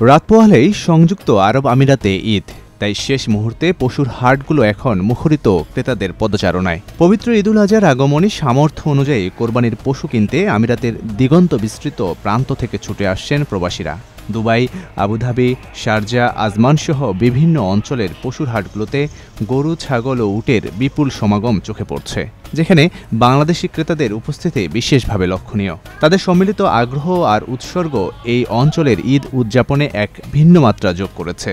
রাত পোহালেই সংযুক্ত আরব আমিরাতে ঈদ, তাই শেষ মুহূর্তে পশুর হাটগুলো এখন মুখরিত ক্রেতাদের পদচারণায়। পবিত্র ঈদুল আজহার আগমনী সামর্থ্য অনুযায়ী কোরবানির পশু কিনতে আমিরাতের দিগন্ত বিস্তৃত প্রান্ত থেকে ছুটে আসছেন প্রবাসীরা। দুবাই, আবুধাবি, শারজা, আজমান সহ বিভিন্ন অঞ্চলের পশুর হাটগুলোতে গরু, ছাগল ও উটের বিপুল সমাগম চোখে পড়ছে, যেখানে বাংলাদেশি ক্রেতাদের উপস্থিতি বিশেষভাবে লক্ষণীয়। তাদের সম্মিলিত আগ্রহ আর উৎসর্গ এই অঞ্চলের ঈদ উদযাপনে এক ভিন্ন মাত্রা যোগ করেছে।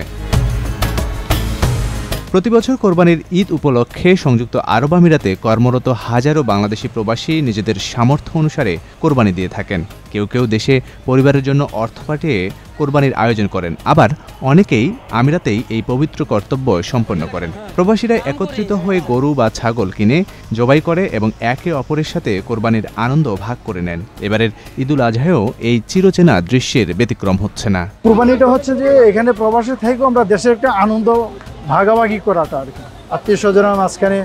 প্রতিবছর কোরবানির ঈদ উপলক্ষে সংযুক্ত আরব আমিরাতে কর্মরত হাজারো বাংলাদেশি প্রবাসী নিজেদের সামর্থ্য অনুসারে কোরবানি দিয়ে থাকেন। কেউ কেউ দেশে পরিবারের জন্য অর্থ পাঠিয়ে কোরবানির আয়োজন করেন, আবার অনেকেই আমিরাতেই এই পবিত্র কর্তব্য সম্পন্ন করেন। প্রবাসীরা একত্রিত হয়ে গরু বা ছাগল কিনে জবাই করে এবং একে অপরের সাথে কোরবানির আনন্দ ভাগ করে নেন। এবারের ঈদুল আজহায়ও এই চিরচেনা দৃশ্যের ব্যতিক্রম হচ্ছে না। কোরবানিটা হচ্ছে যে এখানে প্রবাসী থেকেও আমরা দেশের একটা আনন্দ ভাগাভাগি করাটা আর কি, আত্মীয় স্বজনের মাঝখানে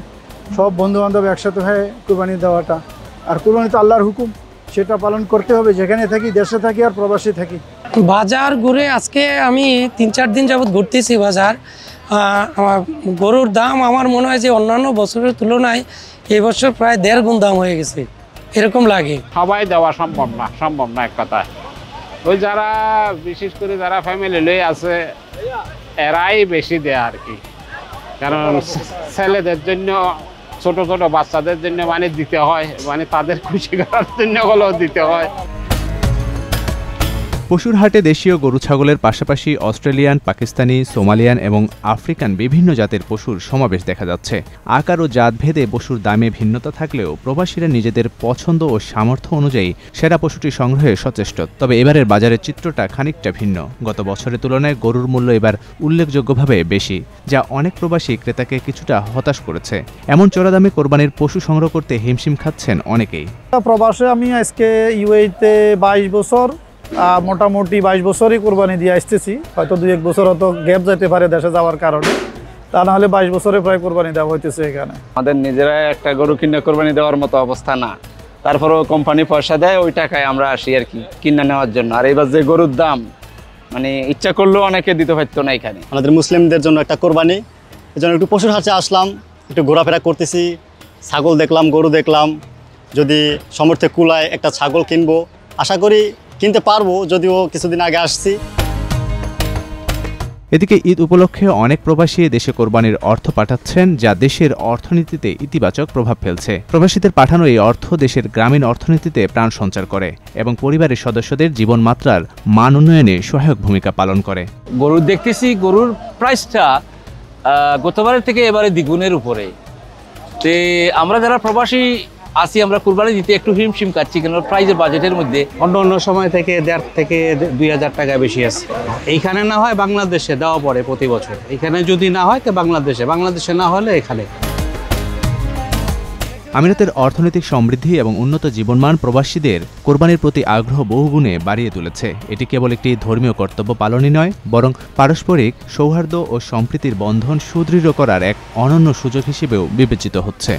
সব বন্ধু বান্ধব একসাথে হয়ে কোরবানি দেওয়াটা। আর কোরবানি তো আল্লাহর হুকুম, সেটা পালন করতে হবে, যেখানে থাকি, দেশে থাকি আর প্রবাসী থাকি। বাজার ঘুরে আজকে আমি ৩-৪ দিন যাবৎ ঘুরতেছি বাজার। গরুর দাম আমার মনে হয় যে অন্যান্য বছরের তুলনায় এই বছর প্রায় ১.৫ গুণ দাম হয়ে গেছে, এরকম লাগে। সবাই দেওয়া সম্ভব না এক কথা। ওই যারা বিশেষ করে যারা ফ্যামিলি লয়ে আছে এরাই বেশি দেয় আর কি, কারণ ছেলেদের জন্য, ছোট ছোট বাচ্চাদের জন্য মানে দিতে হয়, মানে তাদের খুশি করার জন্য হলেও দিতে হয়। পশুর হাটে দেশীয় গরু ছাগলের পাশাপাশি অস্ট্রেলিয়ান, পাকিস্তানি, সোমালিয়ান এবং আফ্রিকান বিভিন্ন জাতের পশুর সমাবেশ দেখা যাচ্ছে। আকার ও জাতভেদে পশুর দামে ভিন্নতা থাকলেও প্রবাসীরা নিজেদের পছন্দ ও সামর্থ্য অনুযায়ী সেরা পশুটি সংগ্রহে সচেষ্ট। তবে এবারের বাজারের চিত্রটা খানিকটা ভিন্ন। গত বছরের তুলনায় গরুর মূল্য এবার উল্লেখযোগ্যভাবে বেশি, যা অনেক প্রবাসী ক্রেতাকে কিছুটা হতাশ করেছে। এমন চড়া দামে কোরবানির পশু সংগ্রহ করতে হিমশিম খাচ্ছেন অনেকেই। প্রবাসে আমি আজকে ইউএইতে 22 বছর, মোটামুটি 22 বছরই কোরবানি দিয়ে আসতেছি। হয়তো 2-1 বছর হয়তো গ্যাপ যেতে পারে দেশে যাওয়ার কারণে, তা না হলে 22 বছরে প্রায় কোরবানি দেওয়া হইতেছে এখানে। আমাদের নিজেরাই একটা গরু কিনে কোরবানি দেওয়ার মতো অবস্থা না, তারপরেও কোম্পানি পয়সা দেয়, ওই টাকায় আমরা আসি আর কি কিনে নেওয়ার জন্য। আর এবার যে গরুর দাম, মানে ইচ্ছা করলেও অনেকে দিতে পারতো না এখানে। আমাদের মুসলিমদের জন্য একটা কোরবানি, এই জন্য একটু পশুর হাটে আসলাম, একটু ঘোরাফেরা করতেছি, ছাগল দেখলাম, গরু দেখলাম। যদি সামর্থ্যে কুলায় একটা ছাগল কিনবো, আশা করি কিনতে পারবো, যদিও কিছুদিন আগে আসছি। এদিকে ঈদ উপলক্ষে অনেক প্রবাসী দেশে কোরবানির অর্থ পাঠাচ্ছেন, যা দেশের অর্থনীতিতে ইতিবাচক প্রভাব ফেলছে। প্রবাসীদের পাঠানো এই অর্থ দেশের গ্রামীণ অর্থনীতিতে প্রাণ সঞ্চার করে এবং পরিবারের সদস্যদের জীবনমাত্রার মান উন্নয়নে সহায়ক ভূমিকা পালন করে। গরু দেখতেছি, গরুর প্রাইসটা গতবারের থেকে এবারে দ্বিগুণের উপরে। তে আমরা যারা প্রবাসী আসি, আমরা কুরবানি দিতে একটু হিমশিম কাটছি, কেন প্রাইজের বাজেটের মধ্যে অন্য সময় থেকে 1.5 থেকে 2,000 টাকা বেশি আছে। এইখানে না হয় বাংলাদেশে দেওয়া পড়ে প্রতি বছর, এখানে যদি না হয় তো বাংলাদেশে না হলে এখানে। আমিরাতের অর্থনৈতিক সমৃদ্ধি এবং উন্নত জীবনমান প্রবাসীদের কোরবানির প্রতি আগ্রহ বহুগুণে বাড়িয়ে তুলেছে। এটি কেবল একটি ধর্মীয় কর্তব্য পালনই নয়, বরং পারস্পরিক সৌহার্দ্য ও সম্প্রীতির বন্ধন সুদৃঢ় করার এক অনন্য সুযোগ হিসেবেও বিবেচিত হচ্ছে।